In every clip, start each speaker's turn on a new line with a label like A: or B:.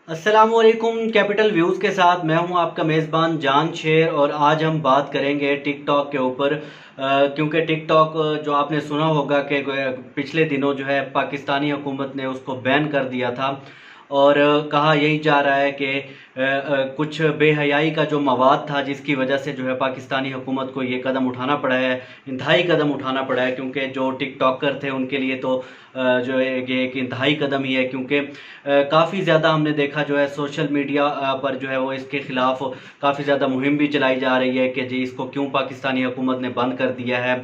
A: अस्सलामुअलैकुम। Capital views के साथ मैं हूं आपका मेज़बान जान शेर और आज हम बात करेंगे टिकटॉक के ऊपर। क्योंकि टिकटॉक जो आपने सुना होगा कि पिछले दिनों जो है पाकिस्तानी हुकूमत ने उसको बैन कर दिया था और कहा यही जा रहा है कि कुछ बेहयाई का जो मवाद था जिसकी वजह से जो है पाकिस्तानी हुकूमत को ये कदम उठाना पड़ा है, इंतहाई कदम उठाना पड़ा है। क्योंकि जो टिकटॉकर थे उनके लिए तो जो है ये एक इंतहाई कदम ही है। क्योंकि काफ़ी ज़्यादा हमने देखा जो है सोशल मीडिया पर जो है वो इसके ख़िलाफ़ काफ़ी ज़्यादा मुहिम भी चलाई जा रही है कि जी इसको क्यों पाकिस्तानी हुकूमत ने बंद कर दिया है।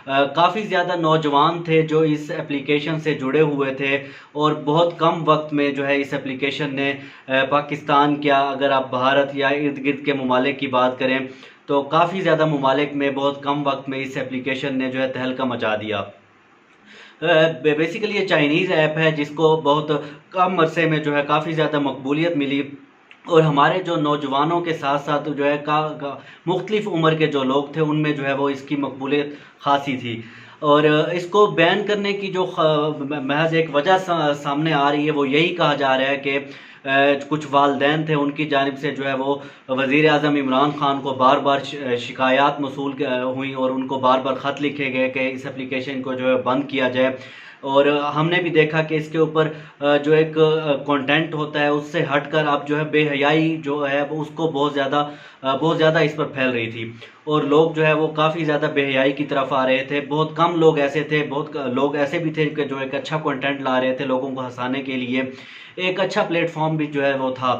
A: काफ़ी ज़्यादा नौजवान थे जो इस एप्लीकेशन से जुड़े हुए थे और बहुत कम वक्त में जो है इस एप्लीकेशन ने पाकिस्तान क्या, अगर आप भारत या इर्द गिर्द के ममालिक की बात करें तो काफ़ी ज़्यादा ममालिक में बहुत कम वक्त में इस एप्लीकेशन ने जो है तहलका मचा दिया। बेसिकली ये चाइनीज़ ऐप है जिसको बहुत कम अरसे में जो है काफ़ी ज़्यादा मकबूलियत मिली और हमारे जो नौजवानों के साथ साथ जो है मुख्तलिफ़ उम्र के जो लोग थे उनमें जो है वो इसकी मकबूलियत ख़ासी थी। और इसको बैन करने की जो महज एक वजह सामने आ रही है वो यही कहा जा रहा है कि कुछ वालदैन थे उनकी जानिब से जो है वो वज़ीर आज़म इमरान ख़ान को बार बार शिकायत मौसूल हुई और उनको बार बार ख़त लिखे गए कि इस एप्लीकेशन को जो है बंद किया जाए। और हमने भी देखा कि इसके ऊपर जो एक कंटेंट होता है उससे हटकर अब जो है बेहयाई जो है वो उसको बहुत ज़्यादा इस पर फैल रही थी और लोग जो है वो काफ़ी ज़्यादा बेहयाई की तरफ आ रहे थे। बहुत कम लोग ऐसे थे, बहुत लोग ऐसे भी थे कि जो एक अच्छा कंटेंट ला रहे थे लोगों को हंसाने के लिए। एक अच्छा प्लेटफॉर्म भी जो है वो था।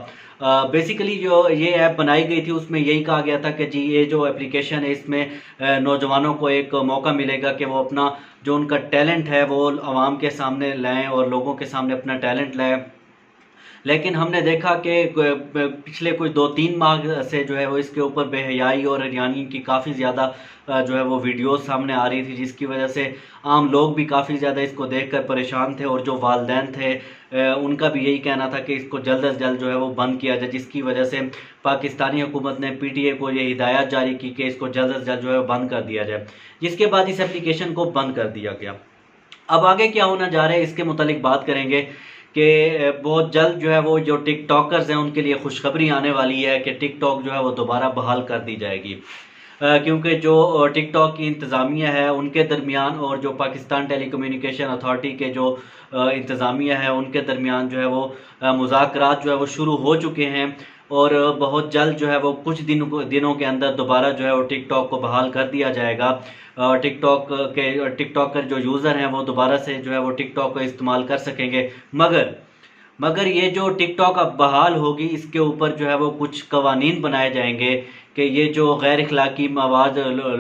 A: बेसिकली जो ये ऐप बनाई गई थी उसमें यही कहा गया था कि जी ये जो एप्लीकेशन है इसमें नौजवानों को एक मौका मिलेगा कि वो अपना जो उनका टैलेंट है वो आवाम के सामने लाएं और लोगों के सामने अपना टैलेंट लाएं। लेकिन हमने देखा कि पिछले कोई 2-3 माह से जो है वो इसके ऊपर बेहयाई और यानी कि काफ़ी ज़्यादा जो है वो वीडियोस सामने आ रही थी जिसकी वजह से आम लोग भी काफ़ी ज़्यादा इसको देखकर परेशान थे और जो वालदैन थे उनका भी यही कहना था कि इसको जल्द अज़ जल्द जो है वो बंद किया जाए। जिसकी वजह से पाकिस्तानी हुकूमत ने पीटीए को ये हिदायत जारी की कि इसको जल्द अज़ जल्द जो है बंद कर दिया जाए, जिसके बाद इस एप्लीकेशन को बंद कर दिया गया। अब आगे क्या होना जा रहा है इसके मुतालिक बात करेंगे कि बहुत जल्द जो है वो जो टिकटॉकर्स हैं उनके लिए खुशखबरी आने वाली है कि टिकटॉक जो है वो दोबारा बहाल कर दी जाएगी। क्योंकि जो टिकटॉक की इंतज़ामिया है उनके दरमियान और जो पाकिस्तान टेलीकम्युनिकेशन अथॉरिटी के जो इंतज़ामिया है उनके दरमियान जो है वो मुज़ाकरात जो है वो शुरू हो चुके हैं और बहुत जल्द जो है वो कुछ दिनों के अंदर दोबारा जो है वो टिकटॉक को बहाल कर दिया जाएगा। टिकटॉक जो यूज़र हैं वो दोबारा से जो है वो टिकटॉक को इस्तेमाल कर सकेंगे। मगर मगर ये जो टिकटॉक अब बहाल होगी इसके ऊपर जो है वो कुछ कवानीन बनाए जाएंगे कि ये जो गैर इखलाकी मवाद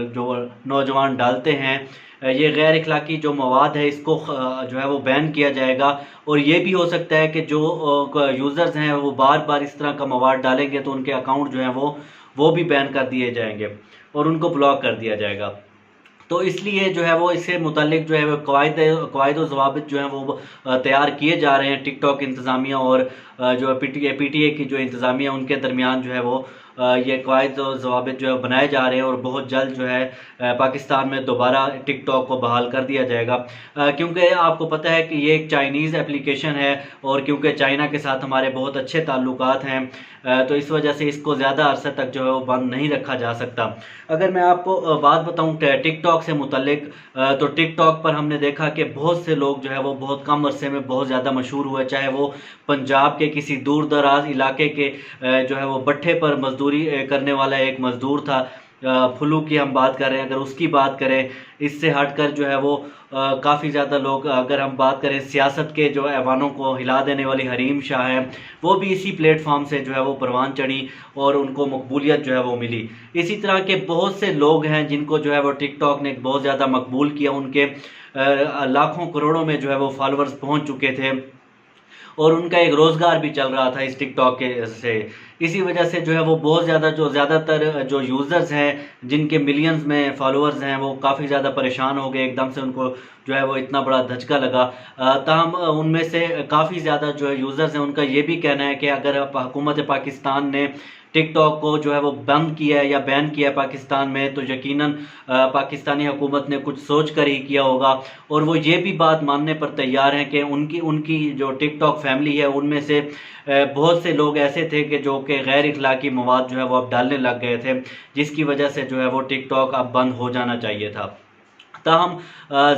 A: जो नौजवान डालते हैं, ये गैर इखलाकी जो मवाद है इसको जो है वो बैन किया जाएगा। और ये भी हो सकता है कि जो यूज़र्स हैं वो बार बार इस तरह का मवाद डालेंगे तो उनके अकाउंट जो हैं वो भी बैन कर दिए जाएंगे और उनको ब्लॉक कर दिया जाएगा। तो इसलिए जो है वो इससे मुतालिक जो है वो कवायद व ज़वाबित जो हैं वो तैयार किए जा रहे हैं टिकटॉक इंतज़ामिया और जो पीटीए की जो इंतज़ामिया उनके दरमियान जो है वो ये कवायद व ज़वाबित जो है बनाए जा रहे हैं और बहुत जल्द जो है पाकिस्तान में दोबारा टिकटॉक को बहाल कर दिया जाएगा। क्योंकि आपको पता है कि ये एक चाइनीज़ एप्लीकेशन है और क्योंकि चाइना के साथ हमारे बहुत अच्छे ताल्लुकात हैं तो इस वजह से इसको ज़्यादा अरसे तक जो है वो बंद नहीं रखा जा सकता। अगर मैं आपको बात बताऊं टिकटॉक से मुतल्लिक तो टिकटॉक पर हमने देखा कि बहुत से लोग जो है वो बहुत कम अरसे में बहुत ज़्यादा मशहूर हुए। चाहे वो पंजाब के किसी दूर दराज इलाके के जो है वो भट्ठे पर मजदूरी करने वाला एक मज़दूर था, फुलू की हम बात कर रहे हैं, अगर उसकी बात करें इससे हटकर जो है वो काफ़ी ज़्यादा लोग, अगर हम बात करें सियासत के जो ऐवानों को हिला देने वाली हरीम शाह है वो भी इसी प्लेटफॉर्म से जो है वो परवान चढ़ी और उनको मकबूलियत जो है वो मिली। इसी तरह के बहुत से लोग हैं जिनको जो है वो टिकटॉक ने बहुत ज़्यादा मकबूल किया, उनके लाखों करोड़ों में जो है वो फॉलोअर्स पहुँच चुके थे और उनका एक रोज़गार भी चल रहा था इस टिकटॉक के से। इसी वजह से जो है वो बहुत ज़्यादा जो ज़्यादातर जो यूज़र्स हैं जिनके मिलियंस में फॉलोअर्स हैं वो काफ़ी ज़्यादा परेशान हो गए। एकदम से उनको जो है वो इतना बड़ा धचका लगा। ताहम उनमें से काफ़ी ज़्यादा जो है यूज़र्स हैं उनका ये भी कहना है कि अगर हुकूमत पाकिस्तान ने टिकटॉक को जो है वो बंद किया है या बैन किया है पाकिस्तान में, तो यकीनन पाकिस्तानी हुकूमत ने कुछ सोच कर ही किया होगा। और वो ये भी बात मानने पर तैयार हैं कि उनकी उनकी जो टिकटॉक फैमिली है उनमें से बहुत से लोग ऐसे थे कि जो कि गैर इखलाकी मवाद जो है वो अब डालने लग गए थे, जिसकी वजह से जो है वो टिकटॉक अब बंद हो जाना चाहिए था। ताहम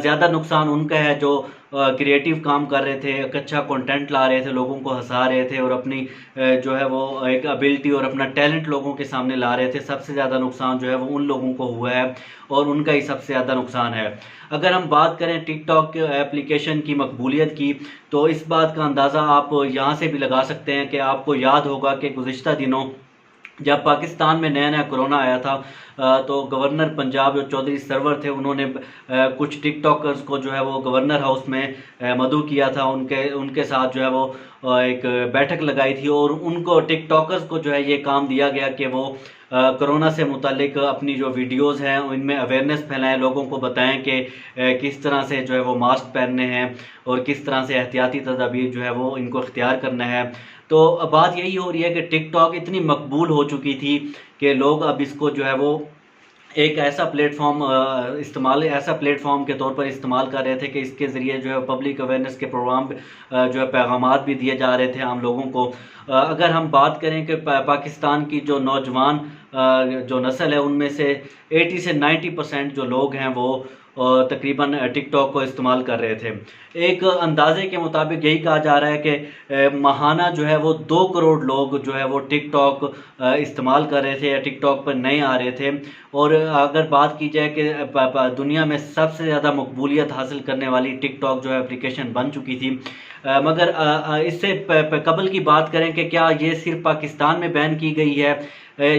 A: ज़्यादा नुकसान उनका है जो क्रिएटिव काम कर रहे थे, एक अच्छा कंटेंट ला रहे थे, लोगों को हंसा रहे थे और अपनी जो है वो एक एबिलिटी और अपना टैलेंट लोगों के सामने ला रहे थे। सबसे ज़्यादा नुकसान जो है वो उन लोगों को हुआ है और उनका ही सबसे ज़्यादा नुकसान है। अगर हम बात करें टिकटॉक एप्लीकेशन की मकबूलियत की, तो इस बात का अंदाज़ा आप यहाँ से भी लगा सकते हैं कि आपको याद होगा कि गुज़िश्ता दिनों जब पाकिस्तान में नया नया कोरोना आया था, तो गवर्नर पंजाब जो चौधरी सरवर थे उन्होंने कुछ टिकटॉकर्स को जो है वो गवर्नर हाउस में मदऊ किया था। उनके उनके साथ जो है वो एक बैठक लगाई थी और उनको टिकटॉकर्स को जो है ये काम दिया गया कि वो कोरोना से मुतालिक अपनी जो वीडियोस हैं उनमें अवेयरनेस फैलाएं, लोगों को बताएं कि किस तरह से जो है वो मास्क पहनने हैं और किस तरह से एहतियाती तदाबीर जो है वो इनको इख्तियार करना है। तो बात यही हो रही है कि टिकटॉक इतनी मकबूल हो चुकी थी कि लोग अब इसको जो है वो एक ऐसा प्लेटफॉर्म के तौर पर इस्तेमाल कर रहे थे कि इसके ज़रिए जो है पब्लिक अवेयरनेस के प्रोग्राम जो है पैगामात भी दिए जा रहे थे आम लोगों को। अगर हम बात करें कि पाकिस्तान की जो नौजवान जो नस्ल है उनमें से 80 से 90% जो लोग हैं वो तकरीबन टिकटॉक को इस्तेमाल कर रहे थे। एक अंदाजे के मुताबिक यही कहा जा रहा है कि माहाना जो है वो 2 करोड़ लोग जो है वो टिकटॉक इस्तेमाल कर रहे थे या टिकटॉक पर नए आ रहे थे। और अगर बात की जाए कि दुनिया में सबसे ज़्यादा मकबूलियत हासिल करने वाली टिकटॉक जो है एप्लीकेशन बन चुकी थी, मगर इससे कबल की बात करें कि क्या ये सिर्फ पाकिस्तान में बैन की गई है,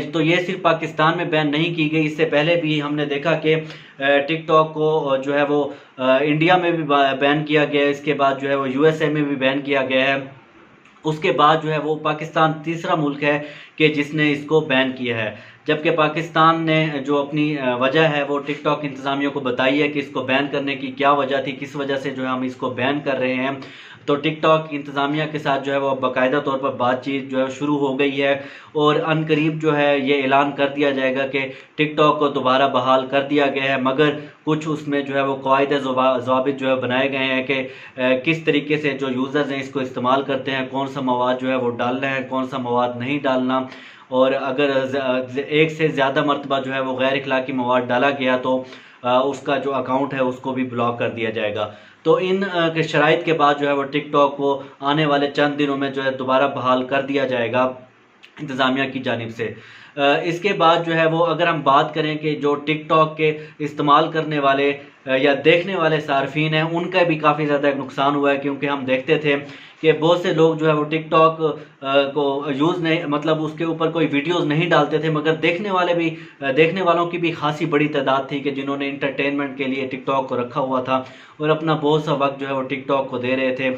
A: तो ये सिर्फ पाकिस्तान में बैन नहीं की गई। इससे पहले भी हमने देखा कि टिकटॉक को जो है वो इंडिया में भी बैन किया गया है, इसके बाद जो है वो यूएसए में भी बैन किया गया है, उसके बाद जो है वो पाकिस्तान तीसरा मुल्क है कि जिसने इसको बैन किया है। जबकि पाकिस्तान ने जो अपनी वजह है वो टिकटॉक इंतज़ामिया को बताई है कि इसको बैन करने की क्या वजह थी, किस वजह से जो है हम इसको बैन कर रहे हैं। तो टिकटॉक इंतज़ामिया के साथ जो है वो बाकायदा तौर पर बातचीत जो है शुरू हो गई है और अनकरीब जो है ये ऐलान कर दिया जाएगा कि टिकटॉक को दोबारा बहाल कर दिया गया है। मगर कुछ उसमें जो है वो क़वाइद ज़वाबित जो है बनाए गए हैं कि किस तरीके से जो यूज़र्स हैं इसको इस्तेमाल करते हैं, कौन सा मवाद जो है वो डालना है, कौन सा मवाद नहीं डालना। और अगर एक से ज़्यादा मरतबा जो है वो गैर इखलाकी मवाद डाला गया तो उसका जो अकाउंट है उसको भी ब्लॉक कर दिया जाएगा। तो इन शराइत के बाद जो है वो टिकटॉक को आने वाले चंद दिनों में जो है दोबारा बहाल कर दिया जाएगा इंतज़ामिया की जानिब से। इसके बाद जो है वो अगर हम बात करें कि जो टिकटॉक के इस्तेमाल करने वाले या देखने वाले सार्फिन हैं उनका भी काफ़ी ज़्यादा नुकसान हुआ है, क्योंकि हम देखते थे कि बहुत से लोग जो है वो टिकटॉक को यूज़ नहीं, मतलब उसके ऊपर कोई वीडियोस नहीं डालते थे, मगर देखने वालों की भी खासी बड़ी तादाद थी कि जिन्होंने इंटरटेनमेंट के लिए टिकटॉक को रखा हुआ था और अपना बहुत सा वक्त जो है वो टिकटॉक को दे रहे थे।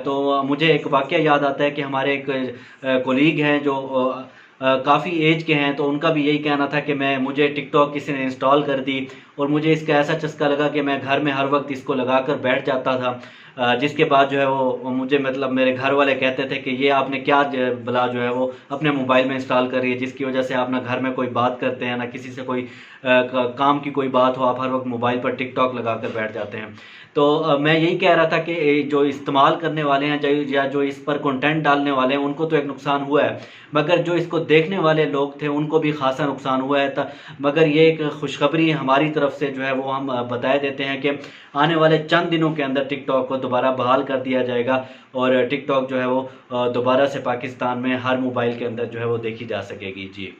A: तो मुझे एक वाक़या याद आता है कि हमारे एक कोलीग हैं जो काफ़ी एज के हैं, तो उनका भी यही कहना था कि मुझे टिकटॉक किसी ने इंस्टॉल कर दी और मुझे इसका ऐसा चस्का लगा कि मैं घर में हर वक्त इसको लगा कर बैठ जाता था। जिसके बाद जो है वो मुझे, मतलब मेरे घर वाले कहते थे कि ये आपने क्या भला जो है वो अपने मोबाइल में इंस्टॉल कर रही है, जिसकी वजह से आप ना घर में कोई बात करते हैं ना किसी से कोई काम की कोई बात हो, आप हर वक्त मोबाइल पर टिकटॉक लगा कर बैठ जाते हैं। तो मैं यही कह रहा था कि जो इस्तेमाल करने वाले हैं या जो इस पर कंटेंट डालने वाले हैं उनको तो एक नुकसान हुआ है, मगर जो इसको देखने वाले लोग थे उनको भी खासा नुकसान हुआ है। मगर ये एक खुशखबरी हमारी तरफ से जो है वो हम बताए देते हैं कि आने वाले चंद दिनों के अंदर टिकटॉक को दोबारा बहाल कर दिया जाएगा और टिकटॉक जो है वो दोबारा से पाकिस्तान में हर मोबाइल के अंदर जो है वो देखी जा सकेगी। जी।